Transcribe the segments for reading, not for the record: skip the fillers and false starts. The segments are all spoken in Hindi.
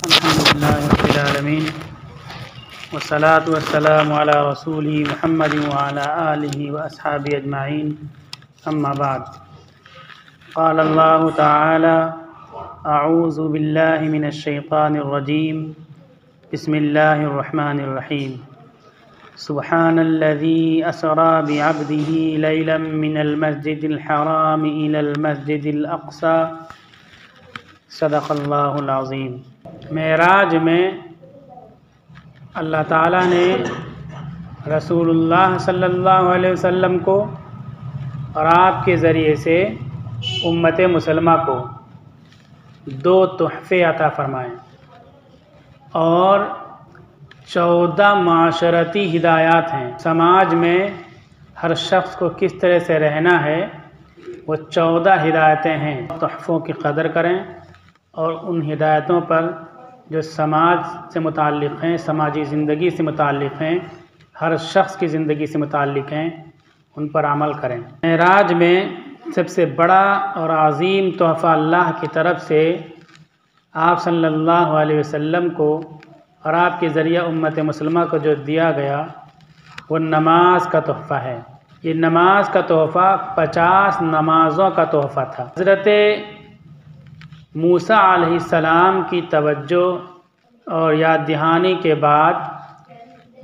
अल्हम्दुलिल्लाहि रब्बिल आलमीन वस्सलातु वस्सलामु अला रसूलिहि मुहम्मदिन व अला आलिहि व अस्हाबिहि अजमाइन अम्मा बाद। क़ाल अल्लाहु तआला अऊज़ु बिल्लाहि मिनश शैतानिर रजीम बिस्मिल्लाहिर रहमानिर रहीम सुब्हानल्लज़ी असरा बिअब्दिही लैलन मिनल मस्जिदिल हराम इलल मस्जिदिल अक़सा सदक़ल्लाहुल अज़ीम। मेराज में अल्लाह ताला ने रसूलुल्लाह सल्लल्लाहु अलैहि वसल्लम को और आपके ज़रिए से उम्मत मुसलमा को दो तोहफ़े अता फरमाए और 14 माशरती हिदायत हैं। समाज में हर शख्स को किस तरह से रहना है वो 14 हिदायतें हैं। तोहफ़ों की कदर करें और उन हिदायतों पर जो समाज से मुताल्लिक़ हैं, समाजी ज़िंदगी से मुताल्लिक़ हैं, हर शख्स की ज़िंदगी से मुताल्लिक़ हैं, उन पर अमल करें। मेराज में सबसे बड़ा और अज़ीम तोहफ़ा अल्लाह की तरफ से आप सल्लल्लाहु अलैहि वसल्लम को और आपके ज़रिया उम्मत मुसलमा को जो दिया गया वो नमाज का तोहफ़ा है। ये नमाज का तोहफ़ा 50 नमाज़ों का तोहफ़ा था। हज़रत मूसा अलैहिस्सलाम की तवज्जो और याद दहानी के बाद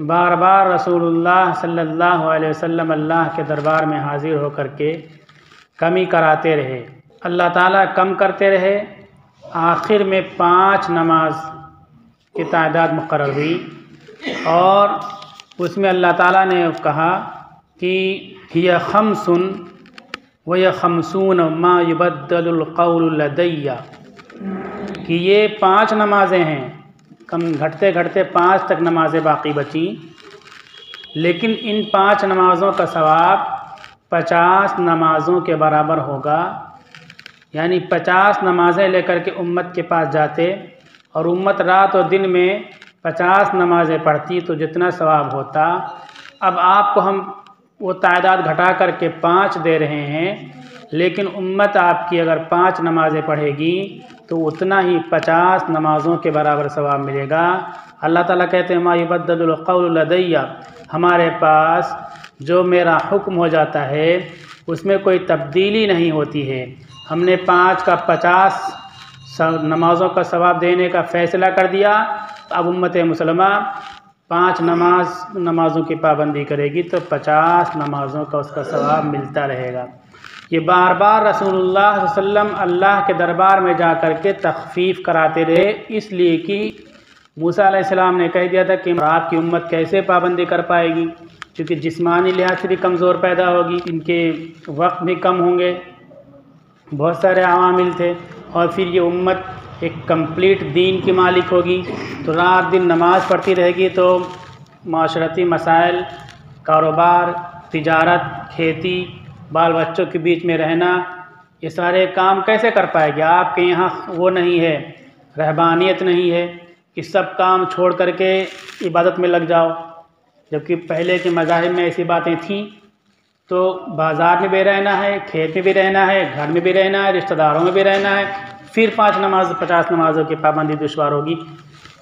बार बार रसूलुल्लाह सल्लल्लाहु अलैहि वसल्लम अल्लाह के दरबार में हाज़िर होकर के कमी कराते रहे। अल्लाह ताला कम करते रहे। आखिर में 5 नमाज की तादाद मुक़र्रर हुई और उसमें अल्लाह ताला ने कहा कि हिया खम्सुन व या खम्सून मा युबद्दलुल क़ौलु लदय्या, कि ये 5 नमाज़ें हैं। कम घटते घटते 5 तक नमाज़ें बाकी बची, लेकिन इन 5 नमाज़ों का सवाब 50 नमाज़ों के बराबर होगा। यानी 50 नमाज़ें लेकर के उम्मत के पास जाते और उम्मत रात और दिन में 50 नमाज़ें पढ़ती तो जितना सवाब होता, अब आपको हम वो तादाद घटा करके 5 दे रहे हैं, लेकिन उम्मत आपकी अगर 5 नमाज़ें पढ़ेगी तो उतना ही 50 नमाज़ों के बराबर सवाब मिलेगा। अल्लाह ताला कहते हैं मा युबद्दलुल क़ौलु लदय्या, हमारे पास जो मेरा हुक्म हो जाता है उसमें कोई तब्दीली नहीं होती है। हमने 5 का 50 नमाज़ों का सवाब देने का फ़ैसला कर दिया, अब उम्मत मुसलमा 5 नमाज़ों की पाबंदी करेगी तो 50 नमाज़ों का उसका सवाब मिलता रहेगा। ये बार बार रसूलुल्लाह सल्लल्लाहु अलैहि वसल्लम अल्लाह के दरबार में जा कर के तख़फ़ीफ़ कराते रहे, इसलिए कि मूसा अलैहिस्सलाम ने कह दिया था कि आपकी उम्मत कैसे पाबंदी कर पाएगी, क्योंकि जिस्मानी लिहाज से भी कमज़ोर पैदा होगी, इनके वक्त भी कम होंगे, बहुत सारे अवामिल थे, और फिर ये उम्मत एक कंप्लीट दीन की मालिक होगी। तो रात दिन नमाज़ पढ़ती रहेगी तो माशरती मसाइल, कारोबार, तिजारत, खेती, बाल बच्चों के बीच में रहना, ये सारे काम कैसे कर पाएगी। आपके यहाँ वो नहीं है, रहबानियत नहीं है कि सब काम छोड़ करके इबादत में लग जाओ, जबकि पहले के मज़ाहिब में ऐसी बातें थीं। तो बाज़ार में भी रहना है, खेत में भी रहना है, घर में भी रहना है, रिश्तेदारों में भी रहना है, फिर 50 नमाज़ों की पाबंदी दुश्वार होगी।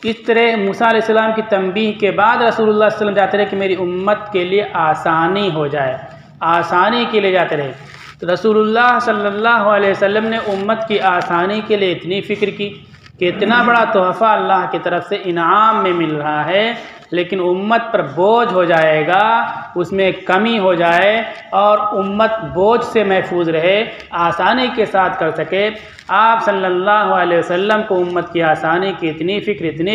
इस तरह मूसा अलैहिस्सलाम की तंबीह के बाद रसूलुल्लाह सल्लल्लाहु अलैहि वसल्लम जाते रहे कि मेरी उम्मत के लिए आसानी हो जाए, आसानी के लिए जाते रहे। तो रसूलुल्लाह सल्लल्लाहु अलैहि वसल्लम ने उम्मत की आसानी के लिए इतनी फ़िक्र की कि इतना बड़ा तोहफ़ा अल्लाह की तरफ से इनाम में मिल रहा है, लेकिन उम्मत पर बोझ हो जाएगा, उसमें कमी हो जाए और उम्मत बोझ से महफूज रहे, आसानी के साथ कर सके। आप सल्लल्लाहु अलैहि वसल्लम को उम्मत की आसानी की इतनी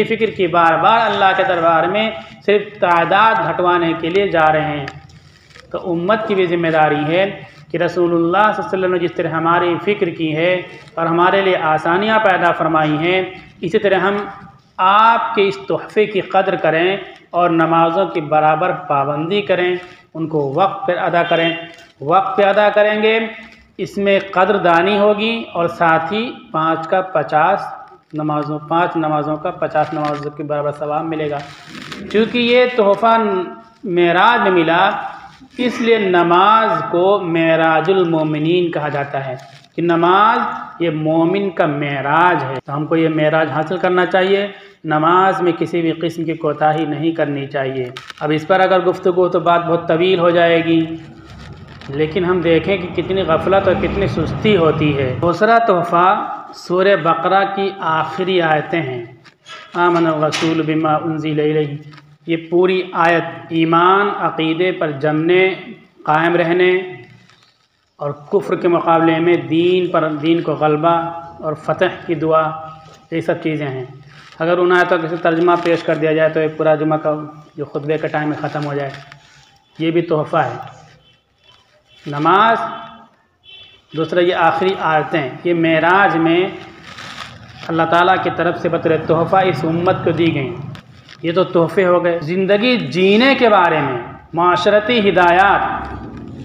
फ़िक्र की बार बार अल्लाह के दरबार में सिर्फ तादाद घटवाने के लिए जा रहे हैं। तो उम्मत की भी ज़िम्मेदारी है कि रसूलुल्लाह सल्लल्लाहु अलैहि वसल्लम ने जिस तरह हमारी फ़िक्र की है और हमारे लिए आसानियाँ पैदा फरमाई हैं, इसी तरह हम आपके इस तोहफ़े की कदर करें और नमाज़ों की बराबर पाबंदी करें, उनको वक्त पर अदा करें। वक्त पे अदा करेंगे, इसमें कदरदानी होगी और साथ ही 5 नमाज़ों का 50 नमाज़ों के बराबर सवाब मिलेगा। क्योंकि ये तोहफ़ा मेराज में मिला, इसलिए नमाज को मेराजुल मोमिनीन कहा जाता है। कि नमाज ये मोमिन का मेराज है, तो हमको ये मेराज हासिल करना चाहिए। नमाज में किसी भी किस्म की कोताही नहीं करनी चाहिए। अब इस पर अगर गुफ्तगू तो बात बहुत तवील हो जाएगी, लेकिन हम देखें कि कितनी गफलत और कितनी सुस्ती होती है। दूसरा तोहफ़ा सूरह बकरा की आखिरी आयतें हैं। आमन रसूल बिमा उन्ज़िला इलैहि, ये पूरी आयत ईमान अक़ीदे पर जमने, कायम रहने और कुफ्र के मुकाबले में दीन को गलबा और फ़तह की दुआ, ये सब चीज़ें हैं। अगर उन आयतों का तर्जुमा पेश कर दिया जाए तो एक पूरा जुमा का जो खुतबे का टाइम में ख़त्म हो जाए। ये भी तोहफ़ा है नमाज। दूसरा ये आखिरी आयतें, ये मेराज में अल्लाह ताला की तरफ से बतौर तोहफ़ा इस उम्मत को दी गई। ये तो तोहफ़े हो गए। ज़िंदगी जीने के बारे में माशरती हिदायत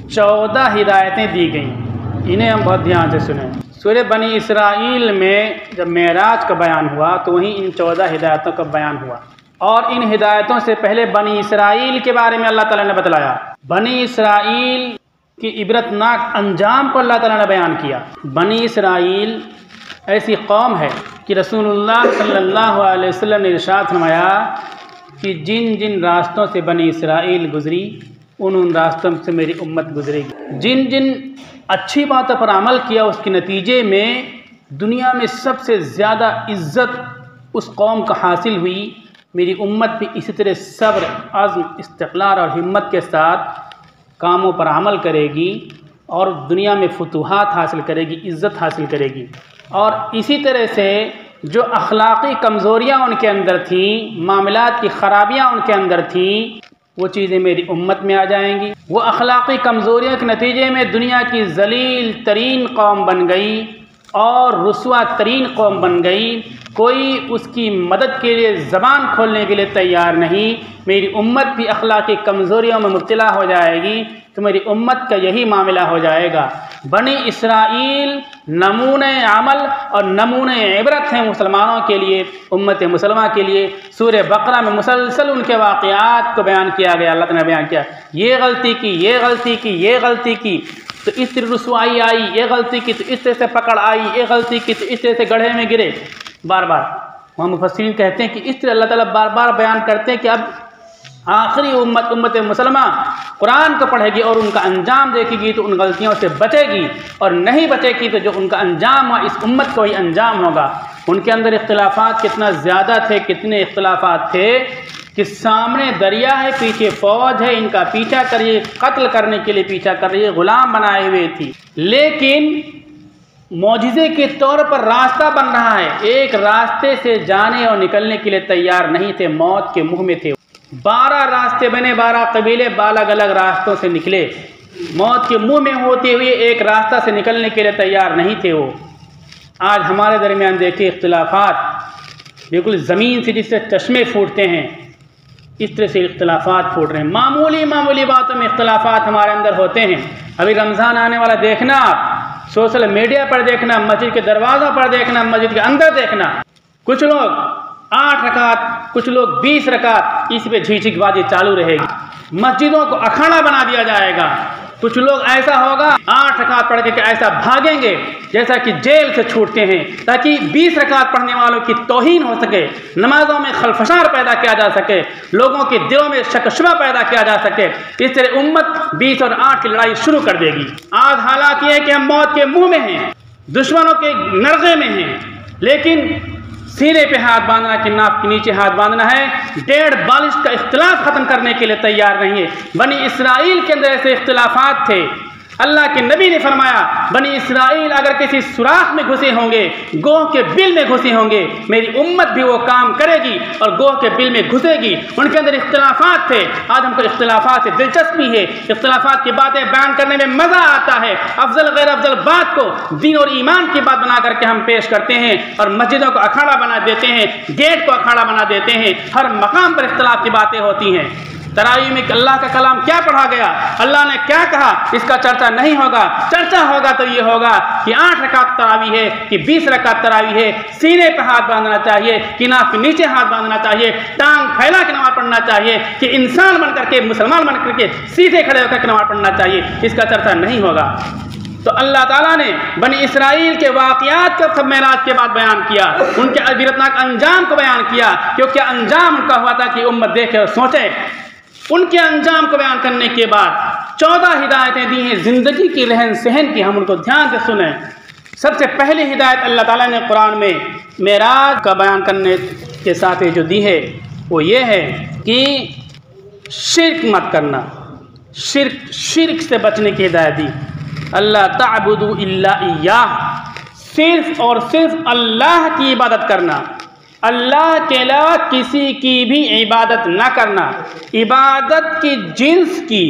14 हिदायतें दी गई, इन्हें हम बहुत ध्यान से सुने। सूरह बनी इसराइल में जब मेराज का बयान हुआ तो वहीं इन 14 हिदायतों का बयान हुआ, और इन हिदायतों से पहले बनी इसराइल के बारे में अल्लाह ताला ने बतलाया। बनी इसराइल की इबरतनाक अंजाम को अल्लाह ताला ने बयान किया। बनी इसराइल ऐसी कौम है कि रसूलुल्लाह सल्लल्लाहु अलैहि वसल्लम ने इरशाद फरमाया कि जिन जिन रास्तों से बनी इसराइल गुजरी उन रास्तों से मेरी उम्मत गुजरेगी। जिन जिन अच्छी बातों पर अमल किया उसके नतीजे में दुनिया में सबसे ज़्यादा इज़्ज़त उस कौम को हासिल हुई। मेरी उम्मत भी इसी तरह सब्र, अज़्म, इस्तिक़लाल और हिम्मत के साथ कामों पर अमल करेगी और दुनिया में फतूहात हासिल करेगी, इज़्ज़त हासिल करेगी। और इसी तरह से जो अखलाक़ी कमज़ोरियाँ उनके अंदर थीं, मामलात की ख़राबियाँ उनके अंदर थीं, वो चीज़ें मेरी उम्मत में आ जाएंगी। वो अखलाक़ी कमज़ोरियों के नतीजे में दुनिया की ज़लील तरीन कौम बन गई और रुस्वा तरीन कौम बन गई। कोई उसकी मदद के लिए ज़बान खोलने के लिए तैयार नहीं। मेरी उम्मत भी अखलाक़ी कमज़ोरियों में मुब्तला हो जाएगी तो मेरी उम्मत का यही मामला हो जाएगा। बनी इसराइल नमूने अमल और नमूने इबरत हैं मुसलमानों के लिए, उम्मत मुसलमा के लिए। सूरह बकरा में मुसलसल उनके वाक़यात को बयान किया गया। अल्लाह ने बयान किया, ये गलती की, ये गलती की, ये गलती की तो इस तरह रुसवाई आई, ये गलती की तो इस तरह से पकड़ आई, ये गलती की तो इस तरह से गड्ढे में गिरे। बार बार वहाँ मुफस्सिरीन कहते हैं कि इस तरह अल्लाह ताला बार बार बयान करते हैं कि अब आखिरी उम्मत मुसलमा कुरान को पढ़ेगी और उनका अंजाम देखेगी तो उन गलतियों से बचेगी, और नहीं बचेगी तो जो उनका अंजाम हुआ इस उम्मत का वही अंजाम होगा। उनके अंदर इख्तिलाफात कितना ज़्यादा थे, कितने इख्तिलाफात थे कि सामने दरिया है, पीछे फ़ौज है, इनका पीछा करिए, कत्ल करने के लिए पीछा कर रही है, ग़ुलाम बनाए हुए थी। लेकिन मौजिज़े के तौर पर रास्ता बन रहा है, एक रास्ते से जाने और निकलने के लिए तैयार नहीं थे, मौत के मुँह में थे। 12 रास्ते बने, 12 कबीले अलग अलग रास्तों से निकले, मौत के मुंह में होते हुए एक रास्ता से निकलने के लिए तैयार नहीं थे वो। आज हमारे दरमियान देखिए इख्तिलाफात बिल्कुल ज़मीन से जिससे चश्मे फूटते हैं, इस तरह से इख्तिलाफात फूट रहे हैं। मामूली बातों में इख्तिलाफात हमारे अंदर होते हैं। अभी रमज़ान आने वाला, देखना आप सोशल मीडिया पर देखना, मस्जिद के दरवाज़ों पर देखना, मस्जिद के अंदर देखना, कुछ लोग 8 रकात, कुछ लोग 20 रकात, इस पे झिझकबाजी चालू रहेगी। मस्जिदों को अखाड़ा बना दिया जाएगा। कुछ लोग ऐसा होगा 8 रकात पढ़ के ऐसा भागेंगे जैसा कि जेल से छूटते हैं, ताकि 20 रकात पढ़ने वालों की तौहीन हो सके, नमाजों में खलफशार पैदा किया जा सके, लोगों के दिलों में शकशुबा पैदा किया जा सके। इस तरह उम्मत 20 और 8 की लड़ाई शुरू कर देगी। आज हालात ये है कि हम मौत के मुंह में हैं, दुश्मनों के नरगे में हैं, लेकिन सीने पे हाथ बांधना कि नाक के नीचे हाथ बांधना है। 1.5 बालिश का इख्तिलाफ ख़त्म करने के लिए तैयार नहीं है। बनी इसराइल के अंदर ऐसे इख्तिलाफात थे। अल्लाह के नबी ने फरमाया, बनी इसराइल अगर किसी सुराख में घुसे होंगे, गोह के बिल में घुसे होंगे, मेरी उम्मत भी वो काम करेगी और गोह के बिल में घुसेगी। उनके अंदर इख्तिलाफात थे। आज हमको इख्तिलाफात से दिलचस्पी है, इख्तिलाफात की बातें बयान करने में मज़ा आता है। अफजल गैर अफजल बात को दीन और ईमान की बात बना करके हम पेश करते हैं और मस्जिदों को अखाड़ा बना देते हैं, गेट को अखाड़ा बना देते हैं। हर मकाम पर इख्तिलाफ की बातें होती हैं। तरावी में अल्लाह का कलाम क्या पढ़ा गया, अल्लाह ने क्या कहा, इसका चर्चा नहीं होगा। चर्चा होगा तो ये होगा कि 8 रकात तरावी है कि 20 रकात तरावी है। सीने पर हाथ बांधना चाहिए कि नाक के नीचे हाथ बांधना चाहिए, टांग फैला के नमाज पढ़ना चाहिए कि इंसान बन करके, मुसलमान बन करके सीधे खड़े होकर नमाज पढ़ना चाहिए। इसका चर्चा नहीं होगा। तो अल्लाह ताला ने बनी इसराइल के वाक़यात का सब मेराज के बाद बयान किया, उनके अबीरतनाक अंजाम को बयान किया, क्योंकि अंजाम उनका हुआ था कि उम्मत देखे और सोचे। उनके अंजाम को बयान करने के बाद 14 हिदायतें दी हैं ज़िंदगी की रहन सहन की, हम उनको ध्यान से सुने। सबसे पहली हिदायत अल्लाह ताला ने कुरान में मेराज का बयान करने के साथ जो दी है वो ये है कि शिर्क मत करना, शिर्क से बचने की हिदायत दी। अल्लाह ताबुदु इल्ला इय्याह, सिर्फ और सिर्फ अल्लाह की इबादत करना, अल्लाह के अलावा किसी की भी इबादत ना करना। इबादत की जिन्स की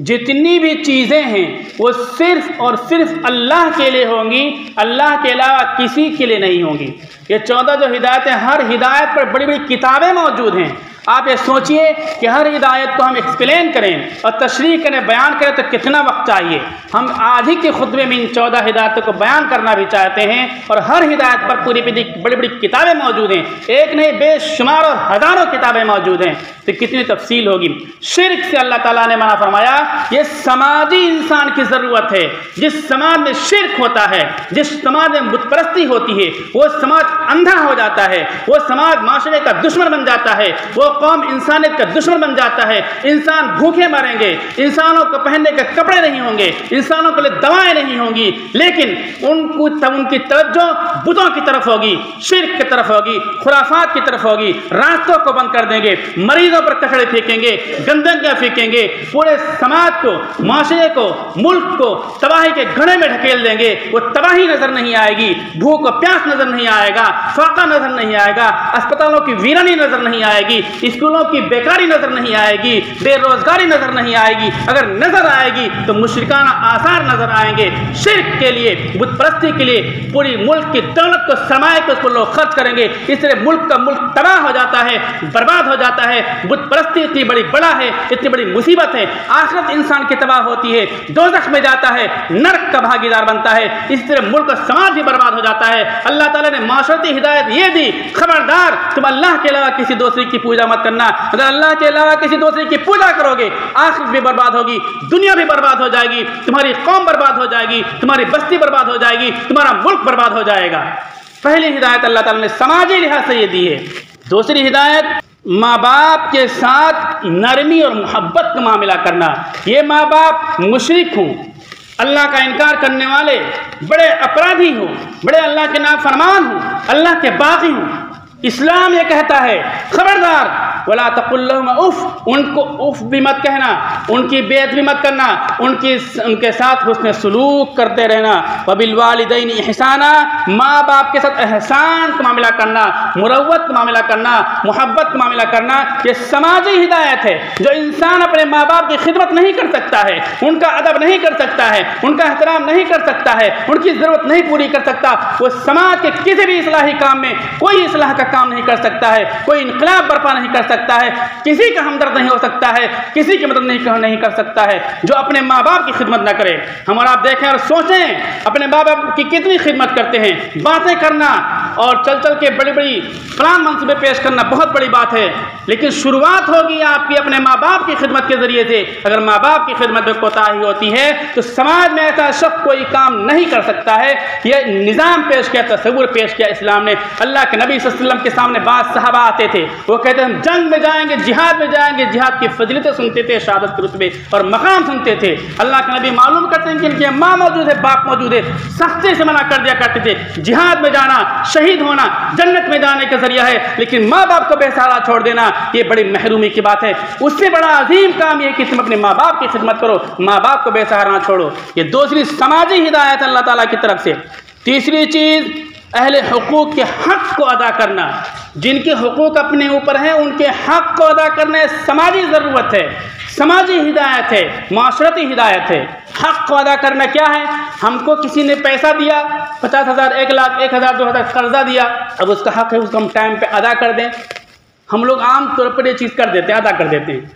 जितनी भी चीज़ें हैं वो सिर्फ और सिर्फ अल्लाह के लिए होंगी, अल्लाह के अलावा किसी के लिए नहीं होंगी। ये 14 जो हिदायतें, हर हिदायत पर बड़ी बड़ी किताबें मौजूद हैं। आप ये सोचिए कि हर हिदायत को हम एक्सप्लेन करें और तशरीह करें, बयान करें तो कितना वक्त चाहिए। हम आज ही के खुतबे में इन 14 हिदायतों को बयान करना भी चाहते हैं और हर हिदायत पर पूरी बड़ी बड़ी किताबें मौजूद हैं, एक नहीं बेशुमार और हज़ारों किताबें मौजूद हैं, तो कितनी तफसील होगी। शिर्क से अल्लाह ताला ने मना फरमाया, ये समाजी इंसान की ज़रूरत है। जिस समाज में शिर्क होता है, जिस समाज में बुत परस्ती होती है, वो समाज अंधा हो जाता है, वो समाज माशरे का दुश्मन बन जाता है, वो कौम इंसानियत का दुश्मन बन जाता है। इंसान भूखे मरेंगे, इंसानों को पहनने के कपड़े नहीं होंगे, इंसानों के लिए दवाएं नहीं होंगी, लेकिन उनकी तवज्जो बुतों की तरफ होगी, शिर्क की तरफ होगी, खुराफात की तरफ होगी। रास्तों को बंद कर देंगे, मरीजों पर कचड़े फेंकेंगे, गंदगियां फेंकेंगे, पूरे समाज को, माशरे को, मुल्क को तबाही के घड़े में ढकेल देंगे। वो तबाही नजर नहीं आएगी, भूख और प्यास नजर नहीं आएगा, फाका नजर नहीं आएगा, अस्पतालों की वीरानी नजर नहीं आएगी, स्कूलों की बेकारी नजर नहीं आएगी, बेरोजगारी नजर नहीं आएगी। अगर नजर आएगी तो मुशरिकाना आसार नजर आएंगे। शिर्क के लिए, बुत परस्ती के लिए पूरी मुल्क की दौलत को, सरमाए को उसको लोग खर्च करेंगे। इस तरह मुल्क का मुल्क तबाह हो जाता है, बर्बाद हो जाता है। बुत परस्ती इतनी बड़ी बड़ा है, इतनी बड़ी मुसीबत है, आखिरत इंसान की तबाह होती है, दोज़ख में जाता है, नरक का भागीदार बनता है। इस तरह मुल्क और समाज भी बर्बाद हो जाता है। अल्लाह ताला ने माशरती हिदायत ये दी, खबरदार तुम अल्लाह के अलावा किसी दूसरे की पूजा मत करना। अगर अल्लाह के अलावा किसी दूसरे की पूजा करोगे, आखिरत भी बर्बाद होगी, दुनिया भी बर्बाद हो जाएगी, तुम्हारी कौम बर्बाद हो जाएगी, तुम्हारी बस्ती बर्बाद हो जाएगी, तुम्हारा मुल्क बर्बाद हो जाएगा। पहली हिदायत अल्लाह ताला ने समाजी लिहाज से ये दी है। दूसरी हिदायत, माँ बाप के साथ नरमी और मोहब्बत का मामला करना। ये माँ बाप मुशरिक हों, अल्लाह का इनकार करने वाले, बड़े अपराधी हों, बड़े अल्लाह के नाफरमान हों, अल्लाह के बागी हों, इस्लाम ये कहता है खबरदार वला तकुल्लहुमा उफ, उनको उफ भी मत कहना, उनकी बेइज्जती मत करना, उनके साथ हुस्न सलूक करते रहना। वबिल वालिदैनि इहसाना, माँ बाप के साथ एहसान का मामला करना, मुरव्वत का मामला करना, मोहब्बत का मामला करना। ये समाजी हिदायत है। जो इंसान अपने माँ बाप की खिदमत नहीं कर सकता है, उनका अदब नहीं कर सकता है, उनका एहतराम नहीं कर सकता है, उनकी ज़रूरत नहीं पूरी कर सकता, वो समाज के किसी भी इस्लाही काम में कोई इस्लाह का काम नहीं कर सकता है, कोई इनकलाब बर्पा नहीं कर सकता है, किसी का हमदर्द नहीं हो सकता है, किसी की मदद नहीं कर सकता है जो अपने माँ बाप की खिदमत ना करे। हम और आप देखें और सोचें अपने माँ बाप की कितनी खिदमत करते हैं। बातें करना और चल चल के बड़ी बड़ी प्लान मंसूबे पेश करना बहुत बड़ी बात है, लेकिन शुरुआत होगी आपकी अपने माँ बाप की खिदमत के जरिए से। अगर माँ बाप की खिदमत में कोताही होती है तो समाज में ऐसा शख्स कोई काम नहीं कर सकता है। यह निज़ाम पेश किया, तस्वुर पेश किया इस्लाम ने। अल्लाह के नबी सल्लल्लाहु अलैहि वसल्लम के सामने बाद सहाबा आते थे, वो कहते हम जंग में जाएंगे, जिहाद में जाएंगे, जिहाद की फजीलतें सुनते थे, शहादत के रुतबे और मकाम सुनते थे। अल्लाह के नबी मालूम करते हैं कि इनकी माँ मौजूद है, बाप मौजूद है, सख्ती से मना कर दिया करते थे। जिहाद में जाना, शहीद होना जन्नत में जाने का जरिया है, लेकिन माँ बाप को बेसहारा छोड़ देना ये बड़ी महरूमी की बात है। उससे बड़ा अजीम काम यह कि तुम अपने माँ बाप की खिदमत करो, माँ बाप को बेसहारा ना छोड़ो। ये दूसरी समाजी हिदायत अल्लाह ताला की तरफ से। तीसरी चीज़, अहले हुकूक के हक़ को अदा करना। जिनके हुकूक अपने ऊपर हैं उनके हक़ को अदा करना समाजी ज़रूरत है, समाजी हिदायत है, माशरती हिदायत है। हक़ को अदा करना क्या है? हमको किसी ने पैसा दिया, 50,000, 1 लाख, 1,000, 2,000 कर्जा दिया, अब उसका हक़ है उसको हम टाइम पे अदा कर दें। हम लोग आम तौर पर ये चीज़ कर देते हैं, अदा कर देते हैं।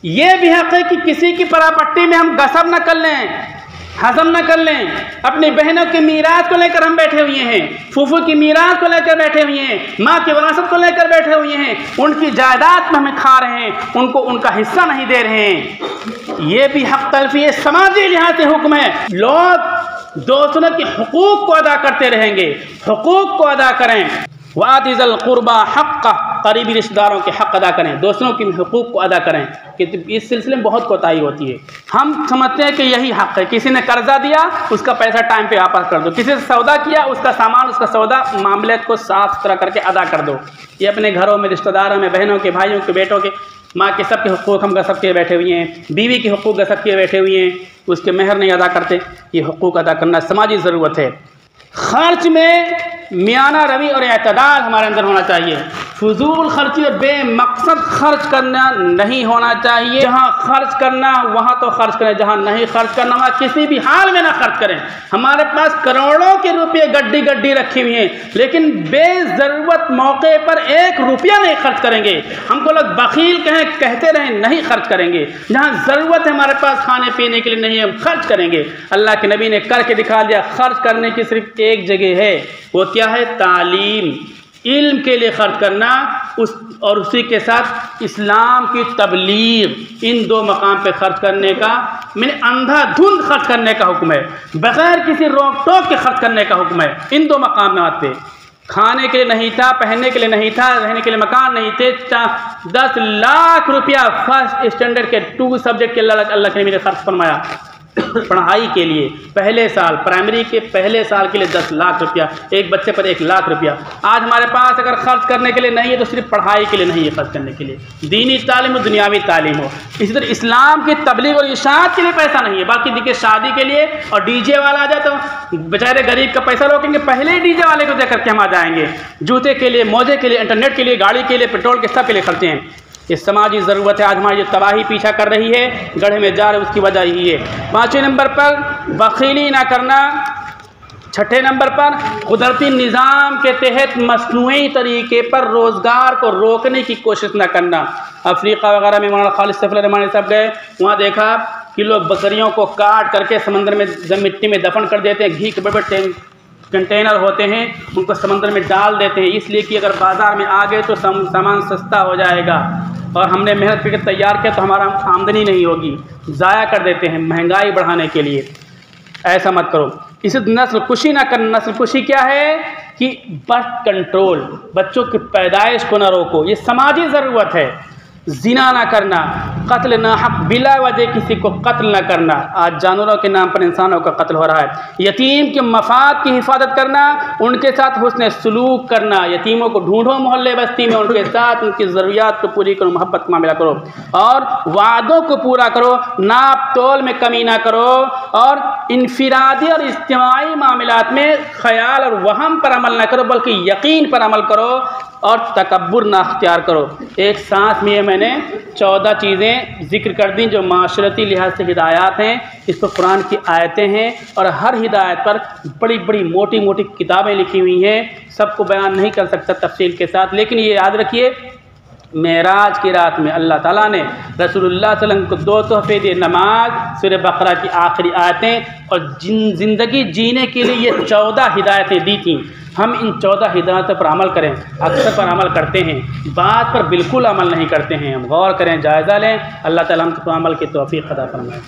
ये भी हक़ है कि किसी की प्रॉपर्टी में हम गसब न कर लें, हजम न कर लें। अपनी बहनों की मीरात को लेकर हम बैठे हुए हैं, फूफू की मीरात को लेकर बैठे हुए हैं, माँ की वरासत को लेकर बैठे हुए हैं, उनकी जायदाद में हमें खा रहे हैं, उनको उनका हिस्सा नहीं दे रहे हैं। ये भी हक़ तलफ़ी समाजी लिहाज से हुक्म है। लोग दूसरों के हुकूक को अदा करते रहेंगे, हुकूक को अदा करें। वातिज़ल क़ुरबा हक़्क़ा, करीबी रिश्तेदारों के हक़ अदा करें, दूसरों के हुकूक को अदा करें। कि इस सिलसिले में बहुत कोताही होती है। हम समझते हैं कि यही हक़ है, किसी ने कर्जा दिया उसका पैसा टाइम पे वापस कर दो, किसी से सौदा किया उसका सामान उसका सौदा मामले को साफ़ सुथरा करके अदा कर दो। ये अपने घरों में रिश्तेदारों में बहनों के, भाइयों के, बेटों के, माँ के सबके हुकूक हम गसब के बैठे हुए हैं, बीवी के हुकूक गसब के बैठे हुए हैं, उसके मेहर नहीं अदा करते। ये हुकूक अदा करना समाजी ज़रूरत है। खर्च में मियाना रवि और एतदाल हमारे अंदर होना चाहिए। फजूल खर्ची और बेमकसद खर्च करना नहीं होना चाहिए। जहाँ खर्च करना वहाँ तो खर्च करें, जहाँ नहीं खर्च करना वहाँ किसी भी हाल में ना खर्च करें। हमारे पास करोड़ों के रुपये गड्डी गड्डी रखी हुई हैं, लेकिन बेज़रूरत मौके पर 1 रुपया नहीं खर्च करेंगे। हमको लोग बखील कहते रहें, नहीं खर्च करेंगे। जहाँ ज़रूरत है हमारे पास खाने पीने के लिए नहीं है, हम खर्च करेंगे। अल्लाह के नबी ने करके दिखा दिया। खर्च करने की सिर्फ एक जगह है, वो क्या है? तालीम, इल्म के लिए खर्च करना, और उसी के साथ इस्लाम की तबलीग। इन 2 मकाम पे खर्च करने का, मैंने अंधाधुंध खर्च करने का हुक्म है, बगैर किसी रोक टोक के खर्च करने का हुक्म है। इन 2 मकाम में आते, खाने के लिए नहीं था, पहनने के लिए नहीं था, रहने के लिए मकान नहीं थे, 10 लाख रुपया फर्स्ट स्टैंडर्ड के 2 सब्जेक्ट के अल्लाह के नबी ने खर्च फरमाया। पढ़ाई के लिए पहले साल, प्राइमरी के पहले साल के लिए 10 लाख रुपया, एक बच्चे पर 1 लाख रुपया। आज हमारे पास अगर खर्च करने के लिए नहीं है तो सिर्फ पढ़ाई के लिए नहीं है, खर्च करने के लिए, दीनी तालीम हो, दुनियावी तालीम हो। इसी तरह इस्लाम की तबलीग और इशाअत के लिए पैसा नहीं है। बाकी देखिए शादी के लिए और डीजे वाला आ जाए तो बेचारे गरीब का पैसा रोकेंगे, पहले ही डीजे वाले को दे करके हम आ जाएंगे। जूते के लिए, मोजे के लिए, इंटरनेट के लिए, गाड़ी के लिए, पेट्रोल के सब के लिए खर्चे हैं। ये समाजी ज़रूरत है। आज हमारी जो तबाही पीछा कर रही है, गढ़े में जा रहे, उसकी वजह यही है। 5वें नंबर पर बखीली ना करना। 6ठे नंबर पर कुदरती निज़ाम के तहत मसनूई तरीके पर रोज़गार को रोकने की कोशिश न करना। अफ्रीका वगैरह में मौलाना खालिद सैफुल रहमानी साहब गए, वहाँ देखा कि लोग बकरियों को काट करके समंदर में मिट्टी में दफन कर देते हैं। घी के बड़े कंटेनर होते हैं, उनको समंदर में डाल देते हैं, इसलिए कि अगर बाज़ार में आ गए तो सामान सस्ता हो जाएगा, और हमने मेहनत करके तैयार किया तो हमारा आमदनी नहीं होगी, ज़ाया कर देते हैं महंगाई बढ़ाने के लिए। ऐसा मत करो। इसे नस्ल कुशी ना करना। नस्ल कुशी क्या है कि बर्थ कंट्रोल, बच्चों की पैदाइश को ना रोको, ये समाजी ज़रूरत है। जिना ना करना, कत्ल ना हक, बिला वजह किसी को कत्ल ना करना। आज जानवरों के नाम पर इंसानों का कत्ल हो रहा है। यतीम के मफाद की हिफाजत करना, उनके साथ हुस्न सलूक करना। यतीमों को ढूंढो मोहल्ले बस्ती में, उनके साथ उनकी ज़रूरियात को पूरी करो, मोहब्बत का मामला करो, और वादों को पूरा करो, नाप तोल में कमी ना करो, और इनफिरादी और इज्तिमाई मामलात में ख्याल और वहम पर अमल ना करो, बल्कि यकीन पर अमल करो, और तकब्बुर ना अख्तियार करो। एक सांस में मैंने 14 चीज़ें जिक्र कर दी जो माशरती लिहाज से हिदायत हैं। इस पर कुरान की आयतें हैं, और हर हिदायत पर बड़ी बड़ी मोटी मोटी किताबें लिखी हुई हैं। सबको बयान नहीं कर सकता तफसील के साथ, लेकिन ये याद रखिए, मेराज की रात में अल्लाह ताला ने रसूलुल्लाह सल्लल्लाहु अलैहि वसल्लम को 2 तोहफे दिए, नमाज, सूरह बकरा की आखिरी आयतें, और ज़िंदगी जीने के लिए ये 14 हिदायतें दी थी। हम इन 14 हिदायतों पर अमल करें। अक्सर पर अमल करते हैं, बात पर बिल्कुल अमल नहीं करते हैं। हम गौर करें, जायज़ा लें। अल्लाह ताला हमको अमल की तौफीक अता फरमाए।